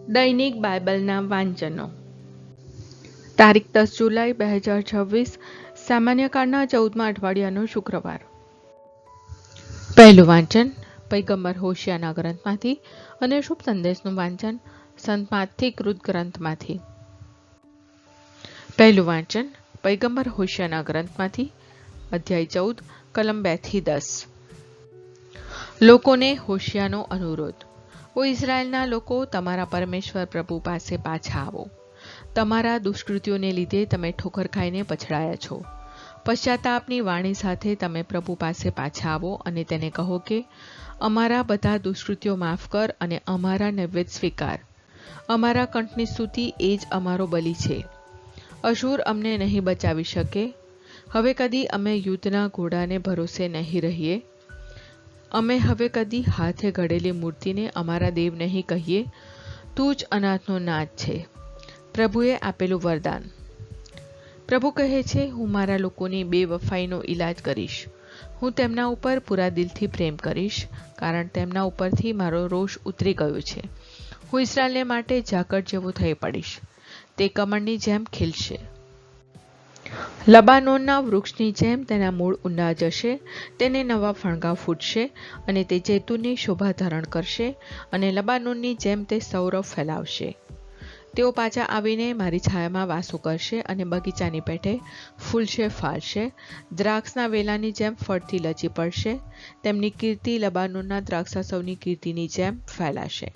દૈનિક બાઇબલના વાંચનો. તારીખ 10 જુલાઈ 2026, સામાન્ય કાળના 14મા અઠવાડિયાનો શુક્રવાર. પહેલું વાંચન પૈગંબર હોશિયાના ગ્રંથમાંથી અને શુભ સંદેશનું વાંચન સંત માથથી કૃત ગ્રંથમાંથી. પહેલું વાંચન પૈગંબર હોશિયાના ગ્રંથમાંથી, અધ્યાય 14, કલમ 2-10. લોકોને હોશિયાનો અનુરોધ. ઓ ઇઝરાયેલના લોકો, તમારા પરમેશ્વર પ્રભુ પાસે પાછા આવો. તમારા દુષ્કૃત્યોને લીધે તમે ઠોકર ખાઈને પછડાયા છો. પશ્ચાતાપની વાણી સાથે તમે પ્રભુ પાસે પાછા આવો અને તેને કહો કે, અમારા બધા દુષ્કૃત્યો માફ કર અને અમારા નૈવેદ્ય સ્વીકાર. અમારા કંઠની સ્તુતિ એ જ અમારો બલિ છે. અશૂર અમને નહીં બચાવી શકે. હવે કદી અમે યુદ્ધના ઘોડાને ભરોસે નહીં રહીએ. અમે હવે કદી હાથે ઘડેલી મૂર્તિને અમારા દેવ નહીં કહીએ. તું જ અનાથનો નાથ છે. પ્રભુએ આપેલું વરદાન. પ્રભુ કહે છે, હું મારા લોકોની બેવફાઈનો ઈલાજ કરીશ. હું તેમના ઉપર પૂરા દિલથી પ્રેમ કરીશ, કારણ તેમના ઉપરથી મારો રોષ ઉતરી ગયો છે. હું ઇસ્રાયેલને માટે ઝાકળ જેવો થઈ પડીશ. તે કમળની જેમ ખીલશે. લબાનોનના વૃક્ષની જેમ તેના મૂળ ઊંડા જશે. તેને નવા ફણગા ફૂટશે અને તે જૈતુનની શોભા ધારણ કરશે અને લબાનોનની જેમ તે સૌરભ ફેલાવશે. તેઓ પાછા આવીને મારી છાયામાં વાસો કરશે અને બગીચાની પેઠે ફૂલશે ફાલશે. દ્રાક્ષના વેલાની જેમ ફળથી લચી પડશે. તેમની કીર્તિ લબાનોનના દ્રાક્ષાસવની કીર્તિની જેમ ફેલાશે.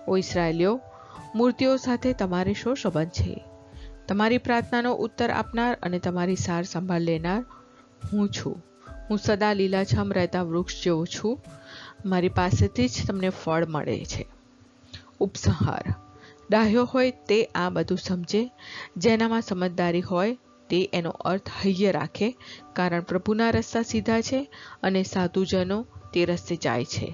ઓ ઇસ્રાયેલીઓ, મૂર્તિઓ સાથે તમારે શો સંબંધ છે? તમારી પ્રાર્થનાનો ઉત્તર આપનાર અને તમારી સાર સંભાળ લેનાર હું છું. હું સદા લીલાછમ રહેતા વૃક્ષ જેવો છું. મારી પાસેથી જ તમને ફળ મળે છે. ઉપસંહાર. ડાહ્યો હોય તે આ બધું સમજે. જેનામાં સમજદારી હોય તે એનો અર્થ હૈયે રાખે, કારણ પ્રભુના રસ્તા સીધા છે અને સાધુજનો તે રસ્તે જાય છે.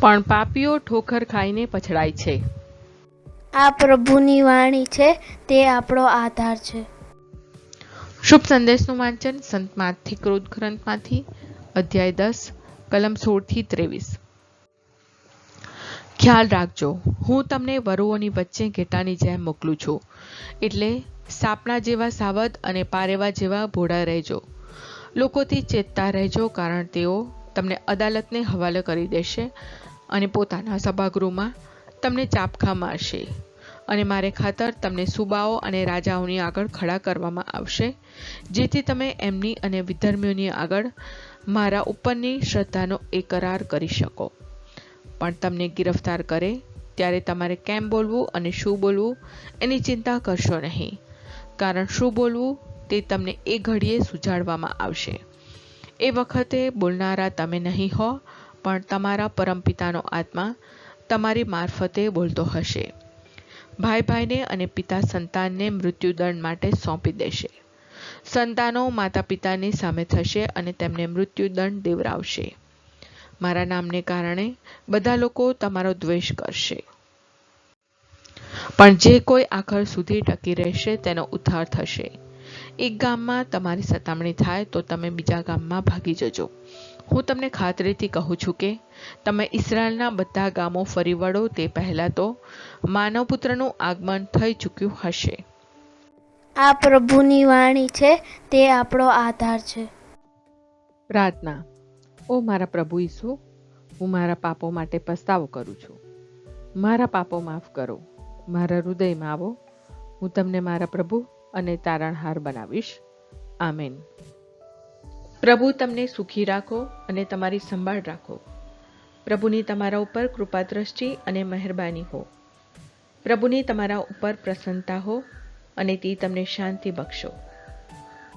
પણ પાપીઓ ઠોકર ખાઈને પછડાય છે. આ પ્રભુની વાણી છે, તે આપણો આધાર છે. શુભ સંદેશનું વાંચન સંત માથથી કૃત ગ્રંથમાંથી, અધ્યાય 10, કલમ 16-23. ખ્યાલ રાખજો, હું તમને વરુઓની વચ્ચે ઘેટાની જેમ મોકલું છું. એટલે સાપણા જેવા સાવધ અને પારેવા જેવા ભોળા રહેજો. લોકોથી ચેતતા રહેજો, કારણ તેઓ તમને અદાલતને હવાલે કરી દેશે અને પોતાના સભાગૃહમાં તમને ચાપખા મારશે અને મારે ખાતર તમને સુબાઓ અને રાજાઓની આગળ ખડા કરવામાં આવશે, જેથી તમે એમની અને વિધર્મીઓની આગળ મારા ઉપરની શ્રદ્ધાનો એકરાર કરી શકો. પણ તમને ગિરફ્તાર કરે ત્યારે તમારે કેમ બોલવું અને શું બોલવું એની ચિંતા કરશો નહીં, કારણ શું બોલવું તે તમને એ ઘડીએ સુજાડવામાં આવશે. એ વખતે બોલનારા તમે નહીં હો, પણ તમારા પરમપિતાનો આત્મા તમારી મારફતે બોલતો હશે. ભાઈ ભાઈને અને પિતા સંતાનને મૃત્યુદંડ માટે સોંપી દેશે. સંતાનો માતા પિતાની સામે થશે અને તેમને મૃત્યુદંડ દેવરાવશે. મારા નામને કારણે બધા લોકો તમારો દ્વેષ કરશે. પણ જે કોઈ આખર સુધી ટકી રહેશે તેનો ઉદ્ધાર થશે. એક ગામમાં તમારી સતામણી થાય તો તમે બીજા ગામમાં ભાગી જજો. હું તમને ખાતરીથી કહું છું કે તમે ઇસ્રાયેલના બધા ગામો ફરી વળો તે પહેલાં તો માનવપુત્રનું આગમન થઈ ચૂક્યું હશે. આ પ્રભુની વાણી છે, તે આપણો આધાર છે. પ્રાર્થના. ઓ મારા પ્રભુ ઈસુ, હું મારા પાપો માટે પસ્તાવો કરું છું. મારા પાપો માફ કરો. મારા હૃદયમાં આવો. હું તમને મારા પ્રભુ અને તારણહાર બનાવીશ. આમેન. પ્રભુ તમને સુખી રાખો અને તમારી સંભાળ રાખો. પ્રભુની તમારા ઉપર કૃપા દ્રષ્ટિ અને મહેરબાની હો. પ્રભુની તમારા ઉપર પ્રસન્નતા હો અને તે તમને શાંતિ બક્ષો.